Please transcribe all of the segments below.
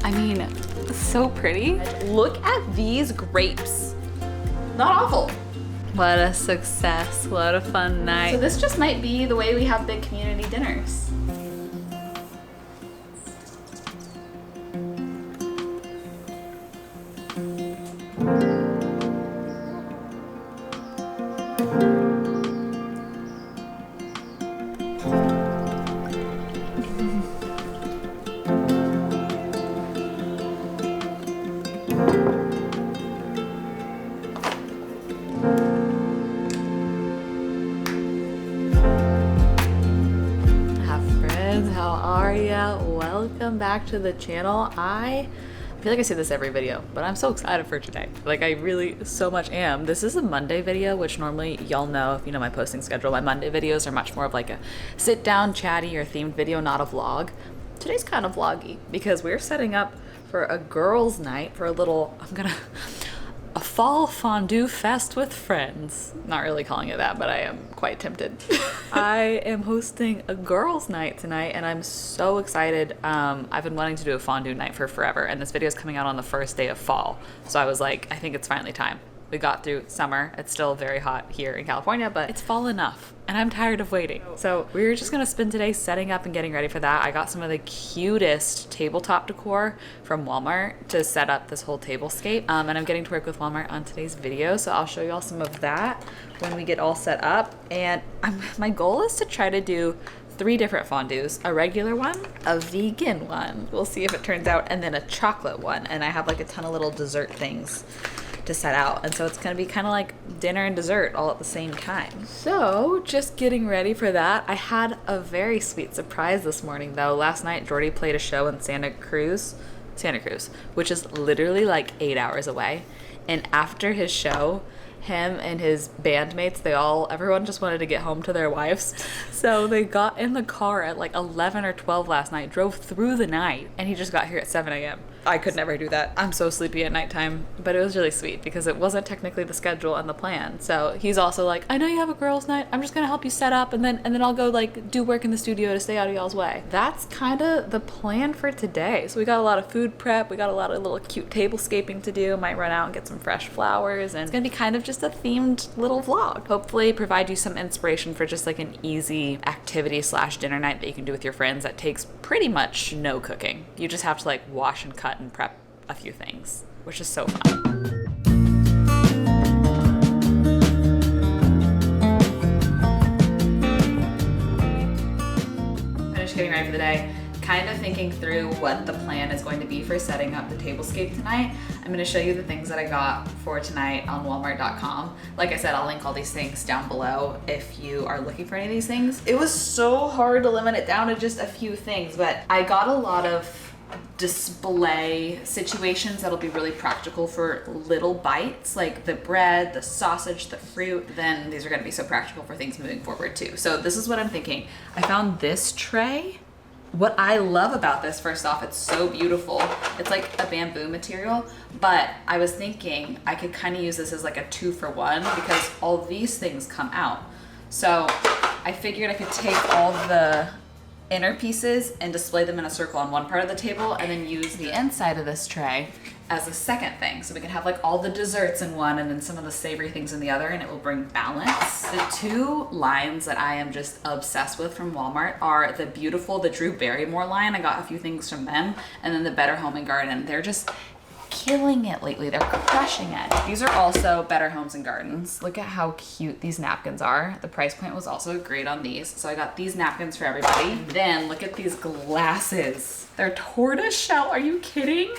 I mean, so pretty. Look at these grapes. Not awful. What a success. What a fun night. So this just might be the way we have big community dinners. How are ya? Welcome back to the channel. I feel like I say this every video, but I'm so excited for today. Like, I really so much am. This is a Monday video, which normally y'all know if you know my posting schedule. My Monday videos are much more of like a sit down, chatty, or themed video, not a vlog. Today's kind of vloggy because we're setting up for a girls' night for a little, a fall fondue fest with friends. Not really calling it that, but I am quite tempted. I am hosting a girls' night tonight and I'm so excited. I've been wanting to do a fondue night for forever, and this video is coming out on the first day of fall. So I was like, I think it's finally time. We got through summer. It's still very hot here in California, but it's fall enough and I'm tired of waiting. So we're just gonna spend today setting up and getting ready for that. I got some of the cutest tabletop decor from Walmart to set up this whole tablescape. And I'm getting to work with Walmart on today's video. So I'll show you all some of that when we get all set up. And my goal is to try to do 3 different fondues, a regular one, a vegan one, we'll see if it turns out, and then a chocolate one. And I have like a ton of little dessert things to set out, and so it's gonna be kind of like dinner and dessert all at the same time. So just getting ready for that. I had a very sweet surprise this morning though. Last night Jordy played a show in Santa Cruz, which is literally like 8 hours away, and after his show, him and his bandmates, everyone just wanted to get home to their wives. So they got in the car at like 11 or 12 last night, drove through the night, and he just got here at 7 a.m. I could never do that. I'm so sleepy at nighttime, but it was really sweet because it wasn't technically the schedule and the plan. So he's also like, I know you have a girls' night. I'm just gonna help you set up, and then I'll go like do work in the studio to stay out of y'all's way. That's kind of the plan for today. So we got a lot of food prep. We got a lot of little cute tablescaping to do. Might run out and get some fresh flowers, and it's gonna be kind of just a themed little vlog. Hopefully provide you some inspiration for just like an easy activity / dinner night that you can do with your friends that takes pretty much no cooking. You just have to like wash and cut and prep a few things, which is so fun. Finished getting ready for the day. Kind of thinking through what the plan is going to be for setting up the tablescape tonight. I'm going to show you the things that I got for tonight on walmart.com. Like I said, I'll link all these things down below if you are looking for any of these things. It was so hard to limit it down to just a few things, but I got a lot of display situations that'll be really practical for little bites, like the bread, the sausage, the fruit. Then these are going to be so practical for things moving forward too. So this is what I'm thinking. I found this tray. What I love about this, first off, it's so beautiful. It's like a bamboo material, but I was thinking I could kind of use this as like a 2-for-1 because all these things come out. So I figured I could take all the inner pieces and display them in a circle on one part of the table, and then use the inside of this tray as a second thing. So we can have like all the desserts in one and then some of the savory things in the other, and it will bring balance. The 2 lines that I am just obsessed with from Walmart are the Drew Barrymore line. I got a few things from them, and then the Better Home and Garden. They're just killing it lately. They're crushing it. These are also Better Homes and Gardens. Look at how cute these napkins are. The price point was also great on these. So I got these napkins for everybody. And then look at these glasses. They're tortoise shell. Are you kidding?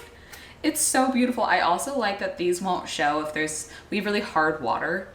It's so beautiful. I also like that these won't show if we have really hard water.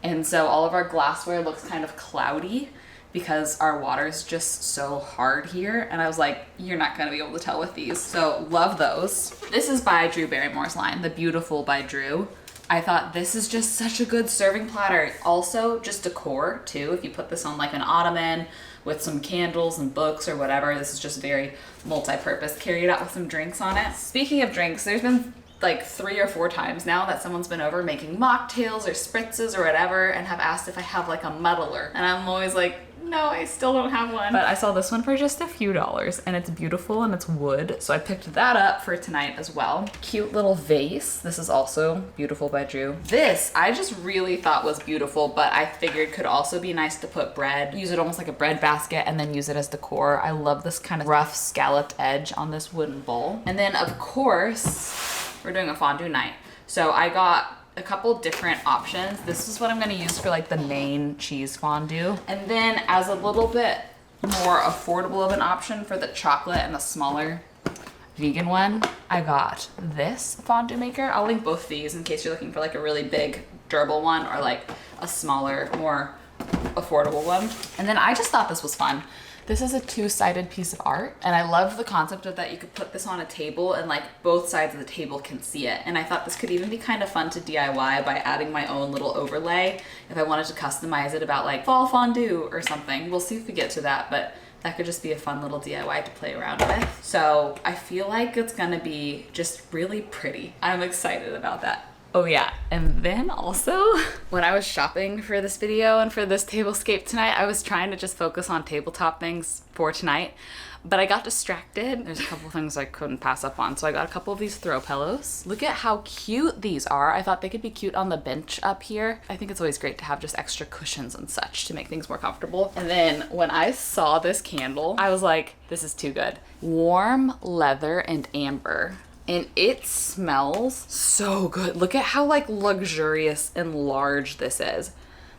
And so all of our glassware looks kind of cloudy because our water is just so hard here. And I was like, you're not gonna be able to tell with these. So love those. This is by Drew Barrymore's line, the Beautiful by Drew. I thought this is just such a good serving platter. Also just decor too. If you put this on like an ottoman with some candles and books or whatever, this is just very multi-purpose. Carry it out with some drinks on it. Speaking of drinks, there's been like 3 or 4 times now that someone's been over making mocktails or spritzes or whatever and have asked if I have like a muddler. And I'm always like, No, I still don't have one. But I saw this one for just a few dollars and it's beautiful and it's wood. So I picked that up for tonight as well. Cute little vase. This is also beautiful by Drew. This I just really thought was beautiful, but I figured could also be nice to put bread, use it almost like a bread basket and then use it as decor. I love this kind of rough scalloped edge on this wooden bowl. And then of course, we're doing a fondue night. So I got a couple different options. This is what I'm gonna use for like the main cheese fondue. And then as a little bit more affordable of an option for the chocolate and the smaller vegan one, I got this fondue maker. I'll link both these in case you're looking for like a really big durable one or like a smaller, more affordable one. And then I just thought this was fun. This is a two-sided piece of art, and I love the concept of that you could put this on a table and like both sides of the table can see it. And I thought this could even be kind of fun to DIY by adding my own little overlay if I wanted to customize it about like fall fondue or something. We'll see if we get to that, but that could just be a fun little DIY to play around with. So I feel like it's gonna be just really pretty. I'm excited about that. Oh yeah, and then also when I was shopping for this video and for this tablescape tonight, I was trying to just focus on tabletop things for tonight, but I got distracted. There's a couple things I couldn't pass up on, so I got a couple of these throw pillows. Look at how cute these are. I thought they could be cute on the bench up here. I think it's always great to have just extra cushions and such to make things more comfortable. And then when I saw this candle, I was like, this is too good. Warm leather and amber. And it smells so good. Look at how like luxurious and large this is.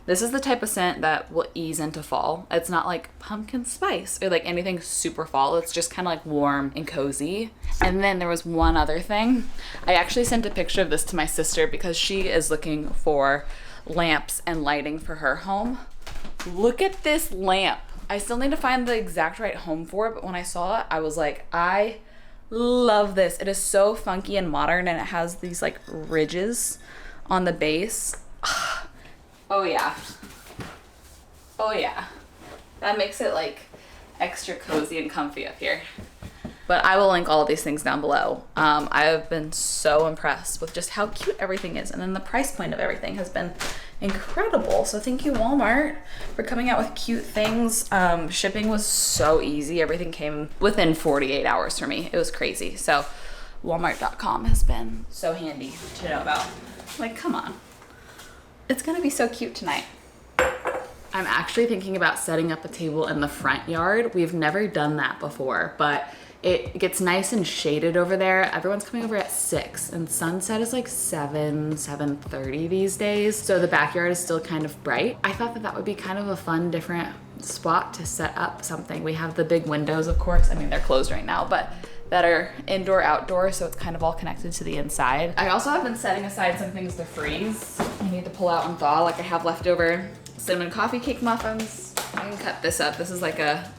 This is the type of scent that will ease into fall. It's not like pumpkin spice or like anything super fall. It's just kind of like warm and cozy. And then there was one other thing. I actually sent a picture of this to my sister because she is looking for lamps and lighting for her home. Look at this lamp. I still need to find the exact right home for it, but when I saw it, I was like, I love this. It is so funky and modern and it has these like ridges on the base. Oh yeah. Oh yeah. That makes it like extra cozy and comfy up here. But I will link all of these things down below. I have been so impressed with just how cute everything is. And then the price point of everything has been incredible. So thank you, Walmart, for coming out with cute things. Shipping was so easy. Everything came within 48 hours for me. It was crazy. So walmart.com has been so handy to know about. Like, come on. It's gonna be so cute tonight. I'm actually thinking about setting up a table in the front yard. We've never done that before, but it gets nice and shaded over there. Everyone's coming over at 6 and sunset is like 7:30 these days. So the backyard is still kind of bright. I thought that that would be kind of a fun, different spot to set up something. We have the big windows, of course. I mean, they're closed right now, but that are indoor, outdoor, so it's kind of all connected to the inside. I also have been setting aside some things to freeze. I need to pull out and thaw. Like I have leftover cinnamon coffee cake muffins. I can cut this up. This is like a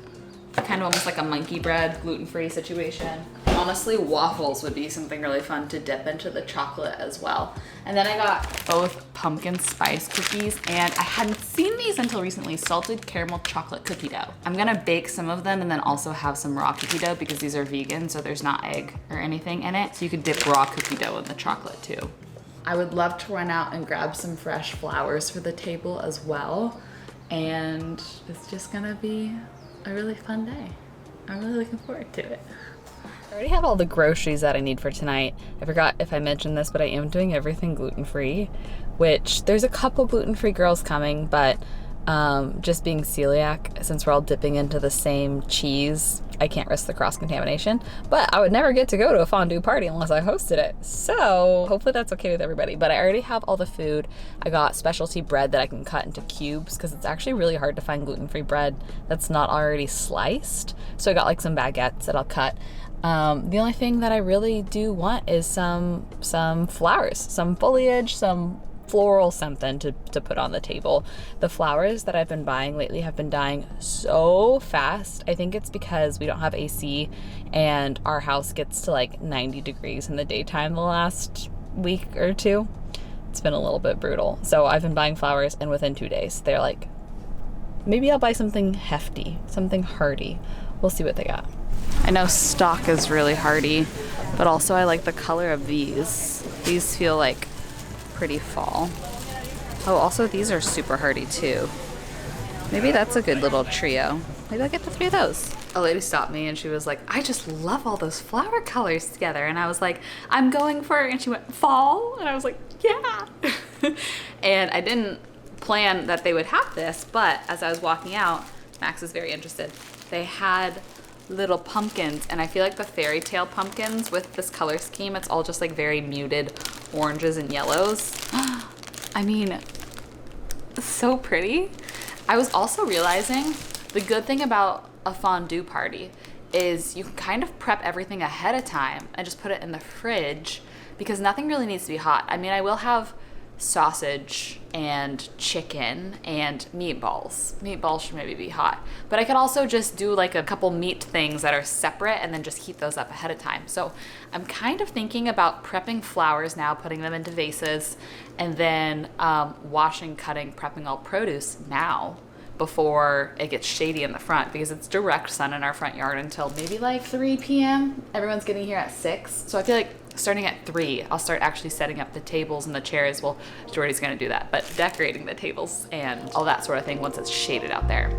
kind of almost like a monkey bread, gluten-free situation. Honestly, waffles would be something really fun to dip into the chocolate as well. And then I got both pumpkin spice cookies, and I hadn't seen these until recently, salted caramel chocolate cookie dough. I'm gonna bake some of them and then also have some raw cookie dough because these are vegan, so there's not egg or anything in it. So you could dip raw cookie dough in the chocolate too. I would love to run out and grab some fresh flowers for the table as well. And it's just gonna be a really fun day. I'm really looking forward to it. I already have all the groceries that I need for tonight. I forgot if I mentioned this, but I am doing everything gluten-free, which there's a couple gluten-free girls coming, but just being celiac, since we're all dipping into the same cheese, I can't risk the cross-contamination, but I would never get to go to a fondue party unless I hosted it. So hopefully that's okay with everybody, but I already have all the food. I got specialty bread that I can cut into cubes because it's actually really hard to find gluten-free bread that's not already sliced. So I got like some baguettes that I'll cut. The only thing that I really do want is some flowers, some foliage, some floral something to put on the table. The flowers that I've been buying lately have been dying so fast. I think it's because we don't have AC and our house gets to like 90 degrees in the daytime the last week or two. It's been a little bit brutal. So I've been buying flowers and within 2 days they're like, maybe I'll buy something hefty, something hardy. We'll see what they got. I know stock is really hardy, but also I like the color of these. These feel like pretty fall. Oh, also these are super hardy too. Maybe that's a good little trio. Maybe I'll get the 3 of those. A lady stopped me and she was like, I just love all those flower colors together. And I was like, I'm going for, and she went, fall? And I was like, yeah. And I didn't plan that they would have this, but as I was walking out, Max was very interested. They had little pumpkins, and I feel like the fairy tale pumpkins with this color scheme, it's all just like very muted oranges and yellows. I mean, so pretty. I was also realizing the good thing about a fondue party is you can kind of prep everything ahead of time and just put it in the fridge because nothing really needs to be hot. I mean, I will have sausage and chicken and meatballs. Meatballs should maybe be hot, but I could also just do like a couple meat things that are separate and then just heat those up ahead of time. So I'm kind of thinking about prepping flowers now, putting them into vases, and then washing, cutting, prepping all produce now before it gets shady in the front because it's direct sun in our front yard until maybe like 3 p.m. Everyone's getting here at 6. So I feel like starting at 3, I'll start actually setting up the tables and the chairs. Well, Jordy's gonna do that, but decorating the tables and all that sort of thing once it's shaded out there.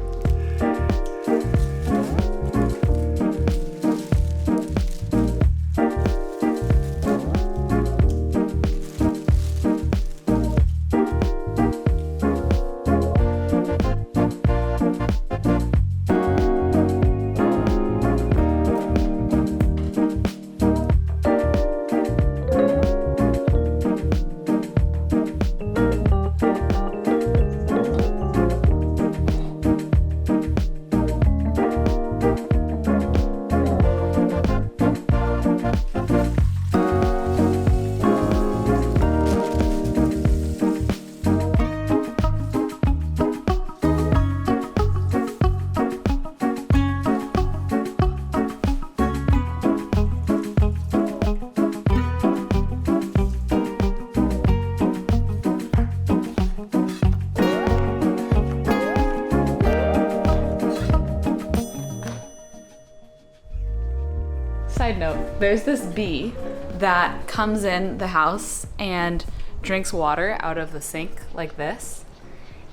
Side note, there's this bee that comes in the house and drinks water out of the sink like this.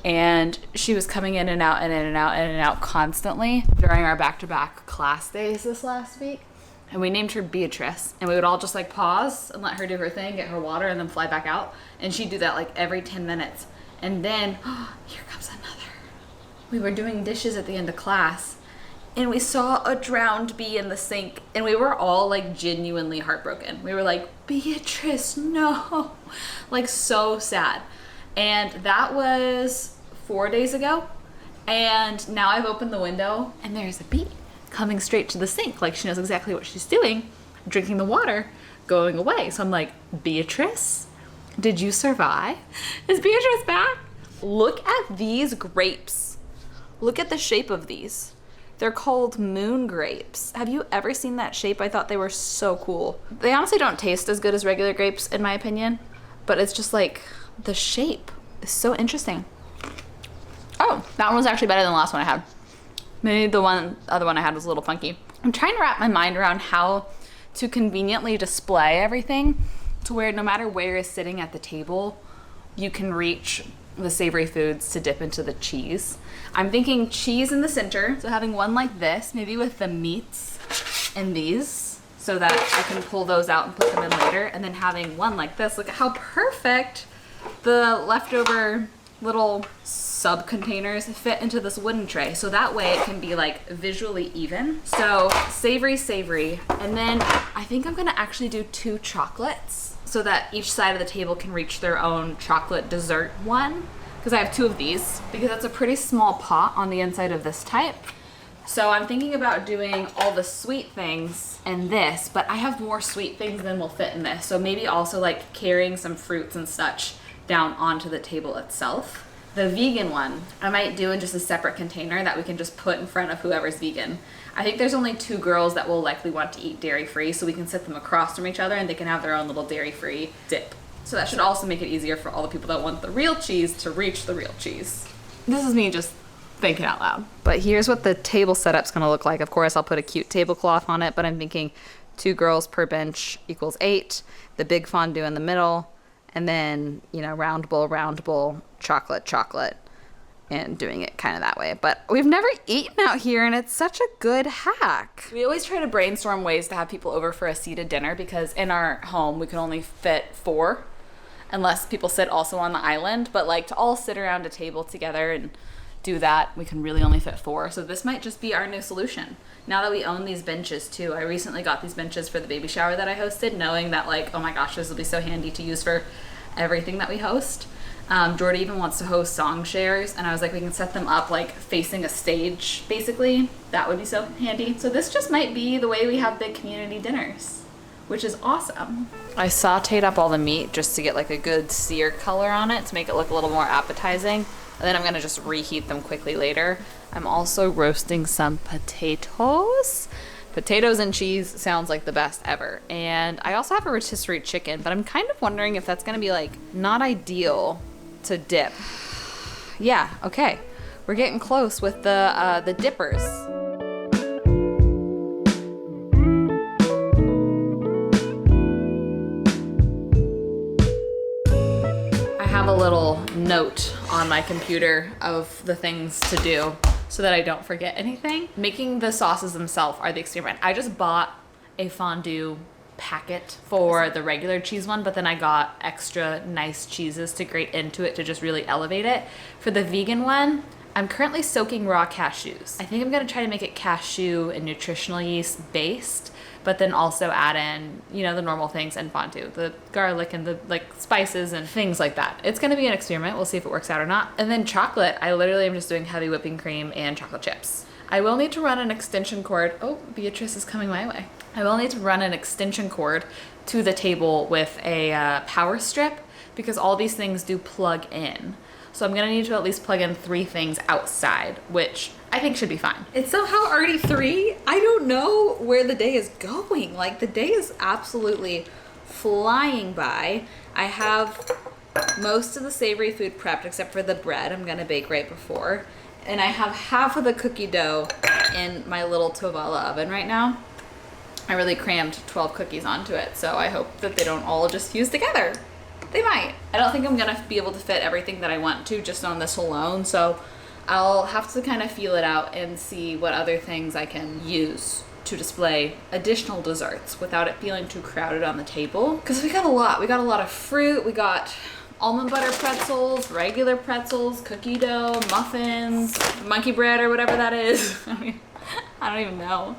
And she was coming in and out and in and out and in and out constantly during our back-to-back class days this last week. And we named her Beatrice, and we would all just like pause and let her do her thing, get her water, and then fly back out. And she'd do that like every 10 minutes. And then, here comes another. We were doing dishes at the end of class, and we saw a drowned bee in the sink, and we were all like genuinely heartbroken. We were like, Beatrice, no. Like so sad. And that was 4 days ago. And now I've opened the window and there's a bee coming straight to the sink. Like she knows exactly what she's doing, drinking the water, going away. So I'm like, Beatrice, did you survive? Is Beatrice back? Look at these grapes. Look at the shape of these. They're called moon grapes. Have you ever seen that shape? I thought they were so cool. They honestly don't taste as good as regular grapes in my opinion, but it's just like the shape is so interesting. Oh, that one was actually better than the last one I had. Maybe the other one I had was a little funky. I'm trying to wrap my mind around how to conveniently display everything to where no matter where you're sitting at the table, you can reach the savory foods to dip into the cheese. I'm thinking cheese in the center, so having one like this, maybe with the meats and these, so that I can pull those out and put them in later, and then having one like this. Look at how perfect the leftover little sub containers fit into this wooden tray, so that way it can be like visually even. So savory, and then I think I'm gonna actually do 2 chocolates so that each side of the table can reach their own chocolate dessert one, because I have 2 of these, because that's a pretty small pot on the inside of this type. So I'm thinking about doing all the sweet things in this, but I have more sweet things than will fit in this. So maybe also like carrying some fruits and such down onto the table itself. The vegan one, I might do in just a separate container that we can just put in front of whoever's vegan. I think there's only 2 girls that will likely want to eat dairy-free, so we can sit them across from each other and they can have their own little dairy-free dip. So that should also make it easier for all the people that want the real cheese to reach the real cheese. This is me just thinking out loud. But here's what the table setup's gonna look like. Of course, I'll put a cute tablecloth on it, but I'm thinking 2 girls per bench equals 8, the big fondue in the middle, and then, you know, round bowl, chocolate. and doing it kind of that way. But we've never eaten out here, and it's such a good hack. We always try to brainstorm ways to have people over for a seated dinner, because in our home we can only fit 4 unless people sit also on the island. But like to all sit around a table together and do that, we can really only fit 4. So this might just be our new solution. Now that we own these benches too, I recently got these benches for the baby shower that I hosted, knowing that like, oh my gosh, this will be so handy to use for everything that we host. Jordy even wants to host song shares, and I was like, we can set them up like facing a stage, basically. That would be so handy. So this just might be the way we have big community dinners, which is awesome. I sauteed up all the meat just to get like a good sear color on it to make it look a little more appetizing. And then I'm gonna just reheat them quickly later. I'm also roasting some potatoes. Potatoes and cheese sounds like the best ever. And I also have a rotisserie chicken, but I'm kind of wondering if that's gonna be like not ideal to dip. Yeah, okay. We're getting close with the dippers. I have a little note on my computer of the things to do so that I don't forget anything. Making the sauces themselves are the experiment. I just bought a fondue packet for the regular cheese one, but then I got extra nice cheeses to grate into it to just really elevate it. For the vegan one, I'm currently soaking raw cashews. I think I'm gonna try to make it cashew and nutritional yeast based, but then also add in, you know, the normal things and fondue, the garlic and the like spices and things like that. It's gonna be an experiment. We'll see if it works out or not. And then chocolate, I literally am just doing heavy whipping cream and chocolate chips. I will need to run an extension cord. Oh, Beatrice is coming my way. I will need to run an extension cord to the table with a power strip, because all these things do plug in. So I'm gonna need to at least plug in 3 things outside, which I think should be fine. It's somehow already 3. I don't know where the day is going. Like, the day is absolutely flying by. I have most of the savory food prepped except for the bread I'm gonna bake right before. And I have half of the cookie dough in my little Tovala oven right now. I really crammed 12 cookies onto it, so I hope that they don't all just fuse together. They might. I don't think I'm gonna be able to fit everything that I want to just on this alone, so I'll have to kind of feel it out and see what other things I can use to display additional desserts without it feeling too crowded on the table. Because we got a lot. We got a lot of fruit. We got almond butter pretzels, regular pretzels, cookie dough, muffins, monkey bread or whatever that is. I mean, I don't even know.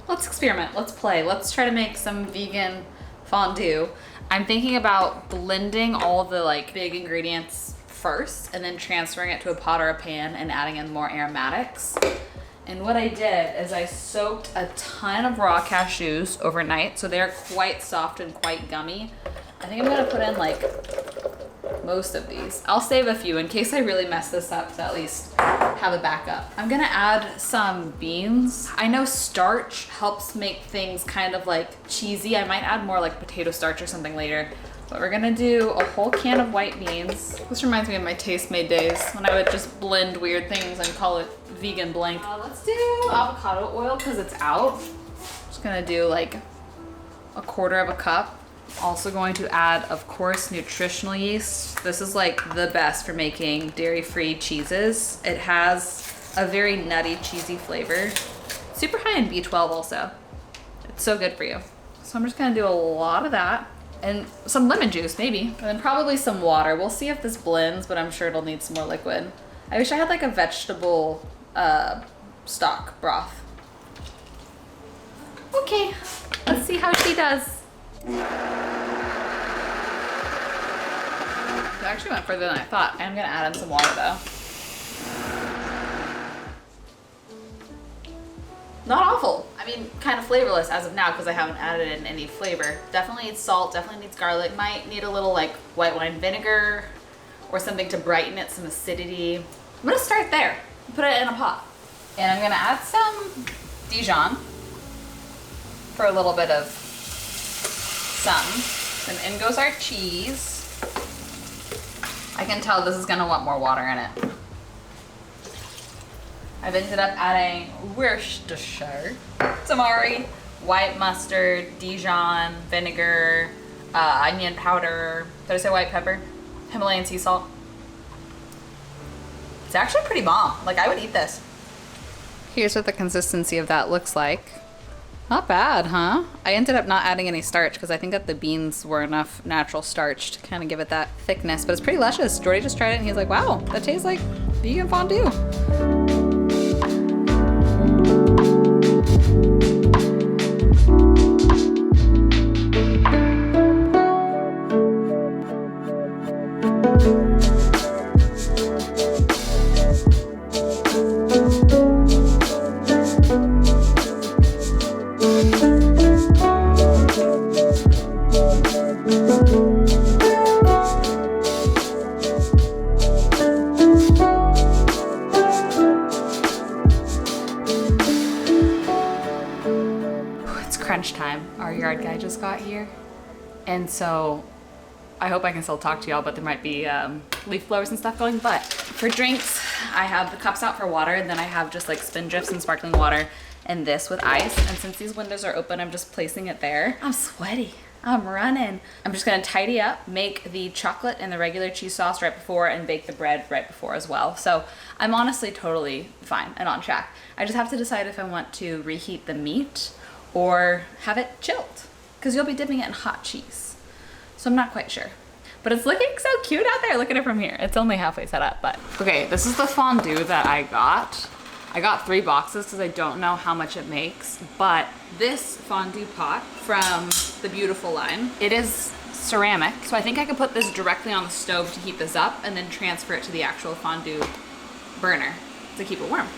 Let's experiment. Let's play. Let's try to make some vegan fondue. I'm thinking about blending all the like big ingredients first and then transferring it to a pot or a pan and adding in more aromatics. And what I did is I soaked a ton of raw cashews overnight, so they're quite soft and quite gummy. I think I'm gonna put in like most of these. I'll save a few in case I really mess this up to at least have a backup. I'm gonna add some beans. I know starch helps make things kind of like cheesy. I might add more like potato starch or something later. But we're gonna do a whole can of white beans. This reminds me of my Taste Made days when I would just blend weird things and call it vegan blank. Let's do avocado oil because it's out. Just gonna do like a 1/4 cup. Also going to add, of course, nutritional yeast. This is like the best for making dairy-free cheeses. It has a very nutty, cheesy flavor. Super high in B12 also. It's so good for you. So I'm just gonna do a lot of that. And some lemon juice, maybe. And then probably some water. We'll see if this blends, but I'm sure it'll need some more liquid. I wish I had like a vegetable stock broth. Okay, let's see how she does. It actually went further than I thought. I'm gonna add in some water though. Not awful. I mean, kind of flavorless as of now because I haven't added in any flavor. Definitely needs salt, definitely needs garlic. Might need a little like white wine vinegar or something to brighten it, some acidity. I'm gonna start there. Put it in a pot. And I'm gonna add some Dijon for a little bit of some. And in goes our cheese. I can tell this is gonna want more water in it. I've ended up adding Worcestershire, tamari, white mustard, Dijon, vinegar, onion powder, did I say white pepper? Himalayan sea salt. It's actually pretty bomb. Like, I would eat this. Here's what the consistency of that looks like. Not bad, huh? I ended up not adding any starch because I think that the beans were enough natural starch to kind of give it that thickness, but it's pretty luscious. Jordy just tried it and he's like, wow, that tastes like vegan fondue. Crunch time. Our yard guy just got here, and so I hope I can still talk to y'all, but there might be leaf blowers and stuff going. But for drinks, I have the cups out for water, and then I have just like spindrifts and sparkling water and this with ice. And since these windows are open, I'm just placing it there. I'm sweaty. I'm running. I'm just gonna tidy up, make the chocolate and the regular cheese sauce right before, and bake the bread right before as well. So I'm honestly totally fine and on track. I just have to decide if I want to reheat the meat or have it chilled, because you'll be dipping it in hot cheese. So I'm not quite sure. But it's looking so cute out there. Look at it from here. It's only halfway set up, but. Okay, this is the fondue that I got. I got 3 boxes because I don't know how much it makes, but this fondue pot from the Beautiful line, it is ceramic. So I think I could put this directly on the stove to heat this up and then transfer it to the actual fondue burner to keep it warm.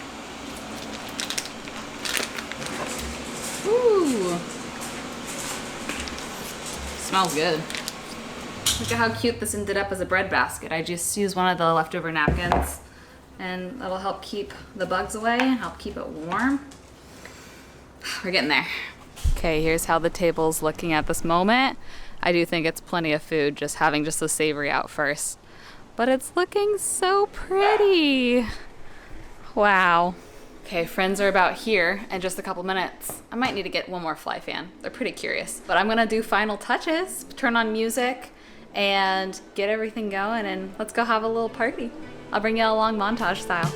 Ooh, smells good. Look at how cute this ended up as a bread basket. I just used one of the leftover napkins, and that'll help keep the bugs away and help keep it warm. We're getting there. Okay, here's how the table's looking at this moment. I do think it's plenty of food, just having just the savory out first. But it's looking so pretty. Wow. Okay, friends are about here in just a couple minutes. I might need to get one more fly fan. They're pretty curious. But I'm gonna do final touches, turn on music, and get everything going, and let's go have a little party. I'll bring you along montage style.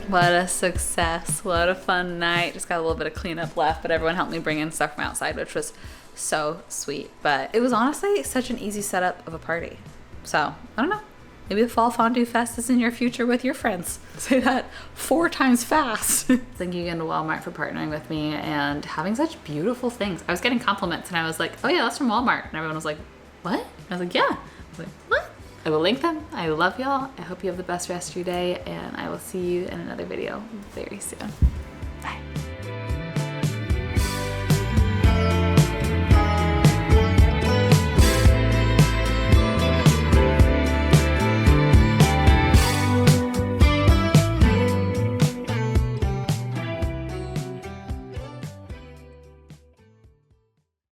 What a success. What a fun night. Just got a little bit of cleanup left, but everyone helped me bring in stuff from outside, which was so sweet. But it was honestly such an easy setup of a party. So, I don't know. Maybe the Fall Fondue Fest is in your future with your friends. Say that 4 times fast. Thank you again to Walmart for partnering with me and having such beautiful things. I was getting compliments and I was like, oh yeah, that's from Walmart. And everyone was like, what? And I was like, yeah. I was like, what? I will link them. I love y'all. I hope you have the best rest of your day, and I will see you in another video very soon. Bye.